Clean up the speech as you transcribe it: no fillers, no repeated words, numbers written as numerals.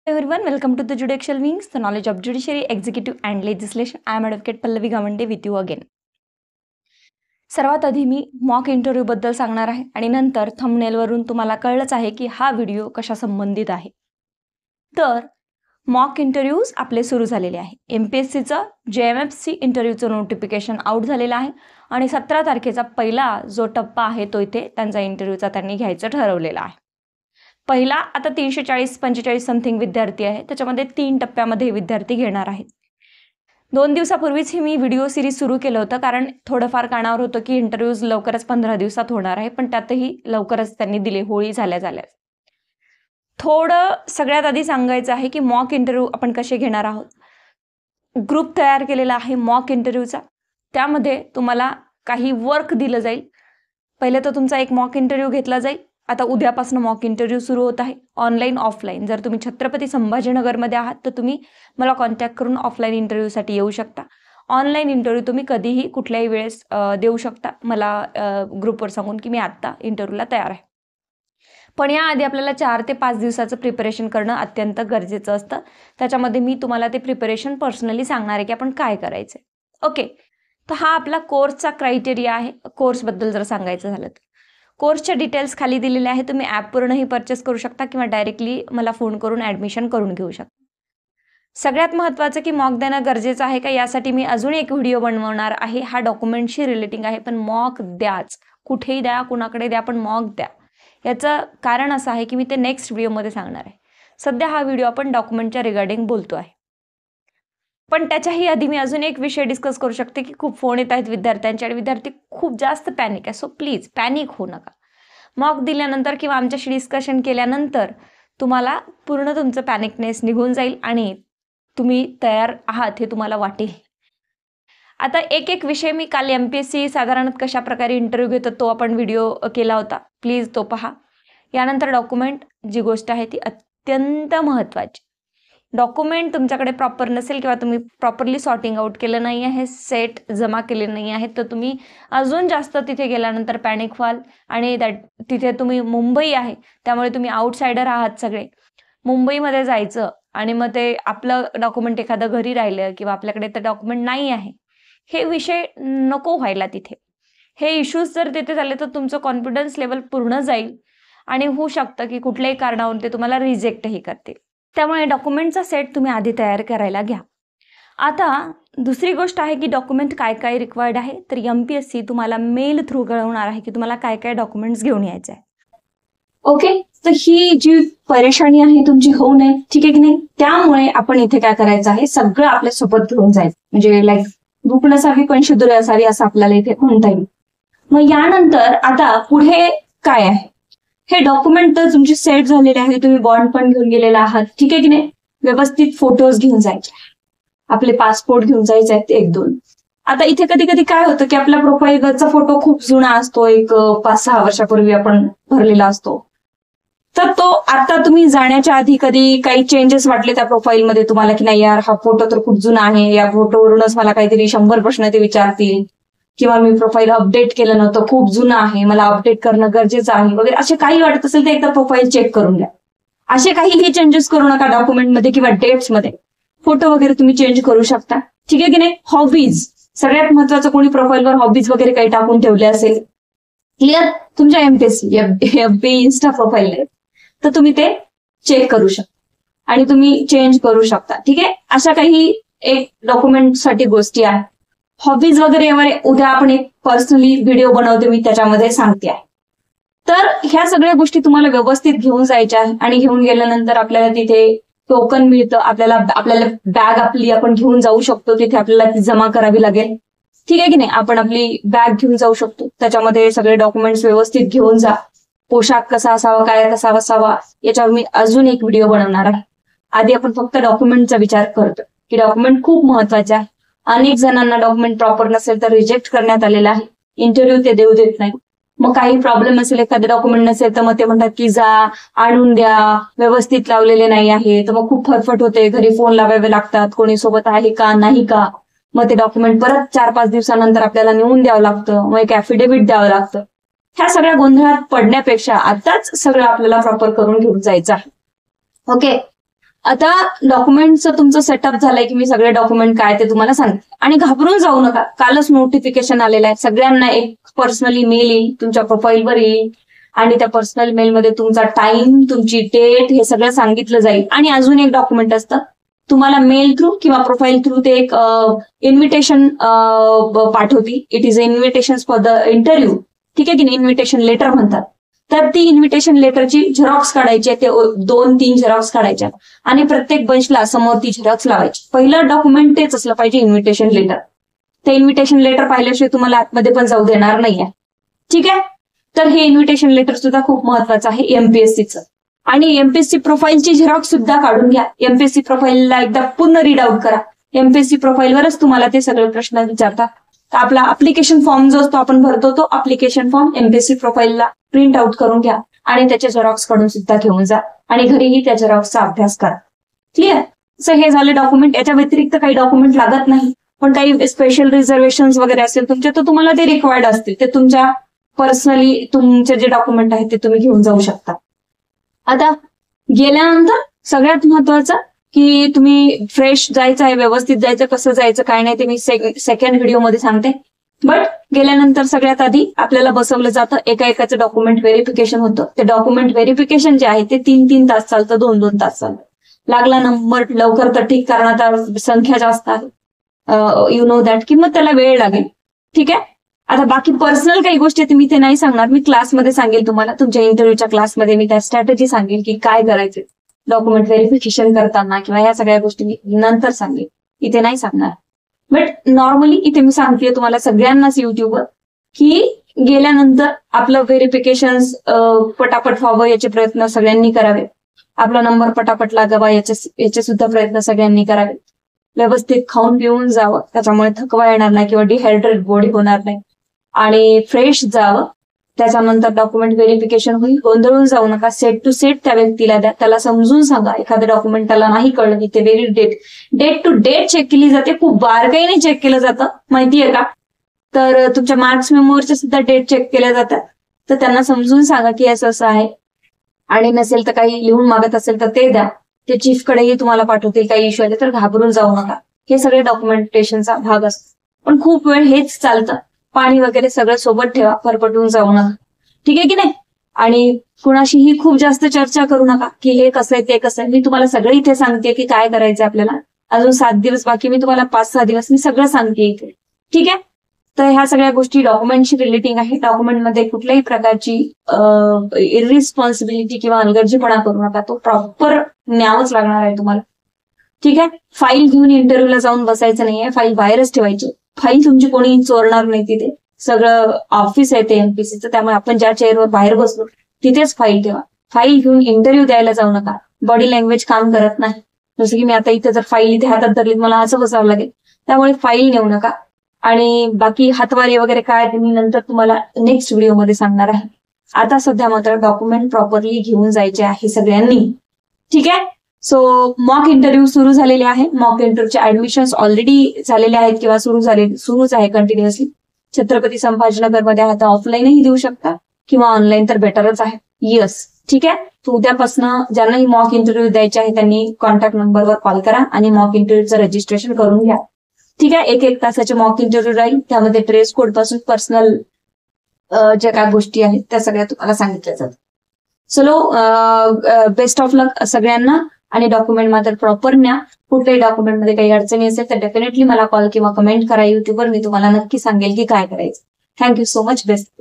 Everyone, welcome to the Judicial Wings, the knowledge of judiciary, executive and legislation. I am Advocate Pallavi Gawande with you again. सर्वात आधी मी mock interview बद्दल सांगणार आहे आणि नंतर थंबनेलवरून तुम्हाला कळलंच आहे की हा व्हिडिओ कशा संबंधित आहे. तर मॉक इंटरव्ह्यूज आपले सुरू झालेले आहे. MPSCचं JMFC इंटरव्ह्यूचं नोटिफिकेशन आउट झालेलं आहे आणि 17 तारखेचा पहिला जो टप्पा आहे तो इथे त्यांचा इंटरव्ह्यूचा त्यांनी घ्यायचं ठरवलेला आहे. पहिला आता 340-45 समथिंग विद्यार्थी आहे, त्याच्यामध्ये 3 टप्प्यामध्ये विद्यार्थी घेणार आहेत. 2 दिवसापूर्वीच ही मी व्हिडिओ सिरीज सुरू केलं होतं, कारण थोडंफार कानावर होतं की इंटरव्ह्यूज लवकरच 15 दिवसात होणार आहे, पण त्यातही लवकरच त्यांनी दिले, होळी झाल्या. थोडं सगळ्यात आधी सांगायचं आहे की मॉक इंटरव्ह्यू आपण कसे घेणार आहोत. ग्रुप तयार केलेला आहे मॉक इंटरव्ह्यूचा, त्यामध्ये तुम्हाला काही वर्क दिलं जाईल. पहिले तर तुमचा एक मॉक इंटरव्ह्यू घेतला जाईल. आता उद्यापासून मॉक इंटरव्ह्यू सुरू होत आहे, ऑनलाईन ऑफलाईन. जर तुम्ही छत्रपती संभाजीनगरमध्ये आहात तर तुम्ही मला कॉन्टॅक्ट करून ऑफलाईन इंटरव्ह्यूसाठी येऊ शकता. ऑनलाईन इंटरव्ह्यू तुम्ही कधीही कुठल्याही वेळेस देऊ शकता, मला ग्रुपवर सांगून की मी आत्ता इंटरव्ह्यूला तयार आहे. पण याआधी आपल्याला 4 ते 5 दिवसाचं प्रिपरेशन करणं अत्यंत गरजेचं असतं. त्याच्यामध्ये मी तुम्हाला ते प्रिपरेशन पर्सनली सांगणार आहे की आपण काय करायचं. ओके, तर हा आपला कोर्सचा क्रायटेरिया आहे. कोर्सबद्दल जर सांगायचं झालं तर कोर्सच्या डिटेल्स खाली दिलेले आहे. तुम्ही ॲपवरूनही परचेस करू शकता किंवा डायरेक्टली मला फोन करून ॲडमिशन करून घेऊ शकता. सगळ्यात महत्त्वाचं की मॉक देणं गरजेचं आहे का, यासाठी मी अजून एक व्हिडिओ बनवणार आहे. हा डॉक्युमेंटशी रिलेटिंग आहे, पण मॉक द्याच, कुठेही द्या, कुणाकडे द्या, पण मॉक द्या. याचं कारण असं आहे की मी ते नेक्स्ट व्हिडिओमध्ये सांगणार आहे. सध्या हा व्हिडिओ आपण डॉक्युमेंटच्या रिगार्डिंग बोलतो आहे, पण त्याच्याही आधी मी अजून एक विषय डिस्कस करू शकते की खूप फोन येत आहेत विद्यार्थ्यांचे आणि विद्यार्थी खूप जास्त पॅनिक आहे. सो प्लीज पॅनिक होऊ नका. मॉक दिल्यानंतर किंवा आमच्याशी डिस्कशन केल्यानंतर तुम्हाला पूर्ण तुमचं पॅनिकनेस निघून जाईल आणि तुम्ही तयार आहात हे तुम्हाला वाटेल. आता एक विषय मी काल MPSC साधारण कशा प्रकारे इंटरव्ह्यू घेतो तो आपण व्हिडिओ केला होता, प्लीज तो पहा. यानंतर डॉक्युमेंट जी गोष्ट आहे ती अत्यंत महत्त्वाची. डॉक्युमेंट तुमच्याकडे प्रॉपर नसेल किंवा तुम्ही प्रॉपरली सॉर्टिंग आउट केलं नाही आहे, सेट जमा केले नाही आहेत, तर तुम्ही अजून जास्त तिथे गेल्यानंतर पॅनिक व्हाल. आणि तिथे तुम्ही मुंबई आहे त्यामुळे तुम्ही आउटसायडर आहात सगळे. मुंबईमध्ये जायचं आणि मग ते आपलं डॉक्युमेंट एखादं घरी राहिलं किंवा आपल्याकडे तर डॉक्युमेंट नाही आहे, हे विषय नको व्हायला तिथे. हे इश्यूज जर तिथे झाले तर तुमचं कॉन्फिडन्स लेवल पूर्ण जाईल आणि होऊ शकतं की कुठल्याही कारणावरून ते तुम्हाला रिजेक्टही करतील. त्यामुळे डॉक्युमेंटचा सेट तुम्ही आधी तयार करायला घ्या. आता दुसरी गोष्ट आहे की डॉक्युमेंट काय रिक्वायर्ड आहे. तर MPSC तुम्हाला मेल थ्रू कळवणार आहे की तुम्हाला काय डॉक्युमेंट्स घेऊन यायचे आहे. ओके, तर ही जी परेशानी आहे तुमची होऊ नये, ठीक आहे की नाही. त्यामुळे आपण इथे काय करायचं आहे, सगळं आपल्या सोबत घेऊन जायचं. म्हणजे लाईक भूक नसावी पण शुद्र असावी असं आपल्याला इथे म्हणता येईल. मग यानंतर आता पुढे काय आहे, हे डॉक्युमेंट तर तुमचे सेट झालेले आहे, तुम्ही बॉन्ड पण घेऊन गेलेला आहात, ठीक आहे की नाही. व्यवस्थित फोटोज घेऊन जायचे, आपले पासपोर्ट घेऊन जायचे आहेत 1-2. आता इथे कधी काय होतं की आपला प्रोफाईलचा फोटो खूप जुना असतो, एक 5-6 वर्षापूर्वी आपण भरलेला असतो. तर तो आता तुम्ही जाण्याच्या आधी कधी काही चेंजेस वाटले त्या प्रोफाईलमध्ये तुम्हाला की नाही यार हा फोटो तर खूप जुना आहे, या फोटोवरूनच मला काहीतरी 100 प्रश्न ते विचारतील, किंवा मी प्रोफाईल अपडेट केलं नव्हतं, खूप जुनं आहे, मला अपडेट करणं गरजेचं आहे वगैरे, असे काही वाटत असेल तर एकदा प्रोफाईल चेक करून घ्या. असे काहीही चेंजेस करू नका डॉक्युमेंटमध्ये किंवा डेट्समध्ये. फोटो वगैरे तुम्ही चेंज करू शकता, ठीक आहे की नाही. हॉबीज सगळ्यात महत्वाचं, कोणी प्रोफाईलवर हॉबीज वगैरे काही टाकून ठेवले असेल, क्लिअर, तुमच्या MPSC FB इन्स्टा प्रोफाईल आहे तर तुम्ही ते चेक करू शकता आणि तुम्ही चेंज करू शकता, ठीक आहे. अशा काही एक डॉक्युमेंटसाठी गोष्टी आहेत. हॉबीज वगैरे उद्या आपण एक पर्सनली व्हिडिओ बनवते, मी त्याच्यामध्ये सांगते आहे. तर ह्या सगळ्या गोष्टी तुम्हाला व्यवस्थित घेऊन जायच्या आणि घेऊन गेल्यानंतर आपल्याला तिथे टोकन मिळतं. आपल्याला बॅग आपली आपण घेऊन जाऊ शकतो, तिथे आपल्याला ती जमा करावी लागेल, ठीक आहे की नाही. आपण आपली बॅग घेऊन जाऊ शकतो, त्याच्यामध्ये सगळे डॉक्युमेंट्स व्यवस्थित घेऊन जा. पोशाख कसा असावा, काय कसा असावा, याच्यावर मी अजून एक व्हिडिओ बनवणार आहे. आधी आपण फक्त डॉक्युमेंटचा विचार करतो की डॉक्युमेंट खूप महत्वाचे आहे. अनेक जणांना डॉक्युमेंट प्रॉपर नसेल तर रिजेक्ट करण्यात आलेला आहे, इंटरव्ह्यू ते देऊ देत नाही. मग काही प्रॉब्लेम असेल, एखादे डॉक्युमेंट नसेल तर मग ते म्हणतात की जा आणून द्या, व्यवस्थित लावलेले नाही आहे, तर मग खूप फरफट होते, घरी फोन लावावे लागतात, कोणी सोबत आहे का नाही का. मग ते डॉक्युमेंट परत 4-5 दिवसानंतर आपल्याला नेऊन द्यावं लागतं, मग एक ऍफिडेव्हिट द्यावं लागतं. ह्या सगळ्या गोंधळात पडण्यापेक्षा आताच सगळं आपल्याला प्रॉपर करून घेऊन जायचं आहे. ओके, आता डॉक्युमेंटचं तुमचं सेटअप झालंय की मी सगळे डॉक्युमेंट काय ते तुम्हाला सांगते. आणि घाबरून जाऊ नका, कालच नोटिफिकेशन आलेलं आहे. सगळ्यांना एक पर्सनली मेल येईल, तुमच्या प्रोफाईलवर येईल आणि त्या पर्सनल मेलमध्ये तुमचा टाइम, तुमची डेट हे सगळं सांगितलं जाईल. आणि अजून एक डॉक्युमेंट असतं, तुम्हाला मेल थ्रू किंवा प्रोफाईल थ्रू ते एक इन्व्हिटेशन पाठवतील. It is invitation for the interview, ठीक आहे की नाही, इन्व्हिटेशन लेटर म्हणतात. तर ती इन्व्हिटेशन लेटरची झेरॉक्स काढायची आहे, ते 2-3 झेरॉक्स काढायच्या आणि प्रत्येक बंचला समोर ती झेरॉक्स लावायची. पहिलं डॉक्युमेंट तेच असलं पाहिजे, इन्व्हिटेशन लेटर. ते इन्व्हिटेशन लेटर पाहिल्याशिवाय तुम्हाला आतमध्ये पण जाऊ देणार नाहीये, ठीक आहे. तर हे इन्व्हिटेशन लेटर सुद्धा खूप महत्वाचं आहे एमपीएससीचं. आणि एमपीएससी प्रोफाईलची झेरॉक्स सुद्धा काढून घ्या. एमपीएससी प्रोफाईलला एकदा पूर्ण रीड आउट करा. एमपीएससी प्रोफाईलवरच तुम्हाला ते सगळे प्रश्न विचारतात. आपला अप्लिकेशन फॉर्म जो असतो आपण भरतो, तो अप्लिकेशन फॉर्म एमपीएससी प्रोफाईलला प्रिंट आउट करून घ्या आणि त्याचे झेरॉक्स काढून सुद्धा घेऊन जा आणि घरीही त्या झेरॉक्सचा अभ्यास करा. क्लिअर. सो हे झाले डॉक्युमेंट. याच्या व्यतिरिक्त काही डॉक्युमेंट लागत नाही, पण काही स्पेशल रिझर्वेशन वगैरे असेल तुमचे तर तुम्हाला ते रिक्वायर्ड असतील. ते तुमच्या पर्सनली तुमचे जे डॉक्युमेंट आहेत ते तुम्ही घेऊन जाऊ शकता. आता गेल्यानंतर सगळ्यात महत्वाचं की तुम्ही फ्रेश जायचं आहे, व्यवस्थित जायचं, कसं जायचं काय नाही ते मी सेकंड व्हिडिओमध्ये सांगते. बट गेल्यानंतर सगळ्यात आधी आपल्याला बसवलं जातं, एकाचं डॉक्युमेंट व्हेरिफिकेशन होतं. ते डॉक्युमेंट व्हेरिफिकेशन जे आहे ते 3-3 तास चालतं, 2-2 तास चालतं. लागला नंबर लवकर तर ठीक, कारण आता संख्या जास्त आहे, यू नो दॅट, की मग त्याला वेळ लागेल, ठीक आहे. आता बाकी पर्सनल काही गोष्टी मी ते नाही सांगणार, मी क्लासमध्ये सांगेल तुम्हाला. तुमच्या इंटरव्ह्यूच्या क्लासमध्ये मी त्या स्ट्रॅटेजी सांगेल की काय करायचे डॉक्युमेंट व्हेरिफिकेशन करताना, किंवा या सगळ्या गोष्टी मी नंतर सांगेल, इथे नाही सांगणार. बट नॉर्मली इथे मी सांगते तुम्हाला सगळ्यांनाच युट्यूबवर की गेल्यानंतर आपलं व्हेरिफिकेशन पटापट व्हावं याचे प्रयत्न सगळ्यांनी करावे. आपला नंबर पटापट लागावा याचे सुद्धा प्रयत्न सगळ्यांनी करावे. व्यवस्थित खाऊन पिऊन जावं, त्याच्यामुळे थकवा येणार नाही किंवा डिहायड्रेट बॉडी होणार नाही. आणि फ्रेश जावं. त्याच्यानंतर डॉक्युमेंट व्हेरिफिकेशन होईल, गोंधळून जाऊ नका. सेट टू सेट त्या व्यक्तीला द्या, त्याला समजून सांगा. एखादं डॉक्युमेंट त्याला नाही कळलं की ते वेगळी डेट टू डेट चेक केली जाते, खूप बारकाईने चेक केलं जातं, माहितीये का. तर तुमच्या मार्क्स मेमोवरच्या सुद्धा डेट चेक केल्या जातात. तर त्यांना समजून सांगा की असं असं आहे. आणि नसेल तर काही लिहून मागत असेल तर ते द्या. ते चीफकडेही तुम्हाला पाठवतील. काही इश्यू आले तर घाबरून जाऊ नका. हे सगळे डॉक्युमेंटेशनचा भाग असतो. पण खूप वेळ हेच चालतं. पाणी वगैरे सगळं सोबत ठेवा, फरफटून जाऊ नका, ठीक आहे की नाही. आणि कुणाशीही खूप जास्त चर्चा करू नका की हे कसं आहे ते कसं आहे. मी तुम्हाला सगळं इथे सांगते की काय करायचं आपल्याला. अजून 7 दिवस बाकी, मी तुम्हाला 5-6 दिवस मी सगळं सांगते इथे, ठीक आहे. तर ह्या सगळ्या गोष्टी डॉक्युमेंटशी रिलेटिंग आहे. डॉक्युमेंटमध्ये कुठल्याही प्रकारची इररिस्पॉन्सिबिलिटी किंवा हलगर्जीपणा करू नका. तो प्रॉपर न्यावंच लागणार आहे तुम्हाला, ठीक आहे. फाईल घेऊन इंटरव्ह्यूला जाऊन बसायचं नाहीये, फाईल बाहेरच ठेवायची. फाईल तुमची कोणी चोरणार नाही. तिथे सगळं ऑफिस आहे ते एमपीसीचं, त्यामुळे आपण ज्या चेअरवर बाहेर बसलो तिथेच फाईल ठेवा. फाईल घेऊन इंटरव्ह्यू द्यायला जाऊ नका. बॉडी लँग्वेज काम करत नाही. जसं की मी आता इथे जर फाईल इथे हातात धरली मला असं बसावं लागेल, त्यामुळे फाईल नेऊ नका. आणि बाकी हातवारे वगैरे काय ते मी नंतर तुम्हाला नेक्स्ट व्हिडिओमध्ये सांगणार आहे. आता सध्या मात्र डॉक्युमेंट प्रॉपरली घेऊन जायचे आहे सगळ्यांनी, ठीक आहे. सो मॉक इंटरव्ह्यू सुरू झालेले आहे. मॉक इंटरव्ह्यूचे ऍडमिशन्स ऑलरेडी झालेले आहेत किंवा सुरूच आहे कंटिन्युअसली. छत्रपती संभाजीनगरमध्ये आता ऑफलाईनही देऊ शकता किंवा ऑनलाईन तर बेटरच आहे. येस, ठीक आहे. तर उद्यापासून ज्यांनाही मॉक इंटरव्ह्यू द्यायचे आहे त्यांनी कॉन्टॅक्ट नंबरवर कॉल करा आणि मॉक इंटरव्ह्यूचं रजिस्ट्रेशन करून घ्या, ठीक आहे. 1-1 तासाचे मॉक इंटरव्ह्यू राहील. त्यामध्ये ड्रेस कोड पासून पर्सनल ज्या काय गोष्टी आहेत त्या सगळ्या तुम्हाला सांगितल्या जातात. चलो, बेस्ट ऑफ लक सगळ्यांना. आणि डॉक्युमेंट मात्र प्रॉपर न्या. कुठल्याही डॉक्युमेंटमध्ये काही अडचणी असेल तर डेफिनेटली मला कॉल किंवा कमेंट करा युट्यूबवर. मी तुम्हाला नक्की सांगेल की काय करायचं. Thank you so much. बेस्ट.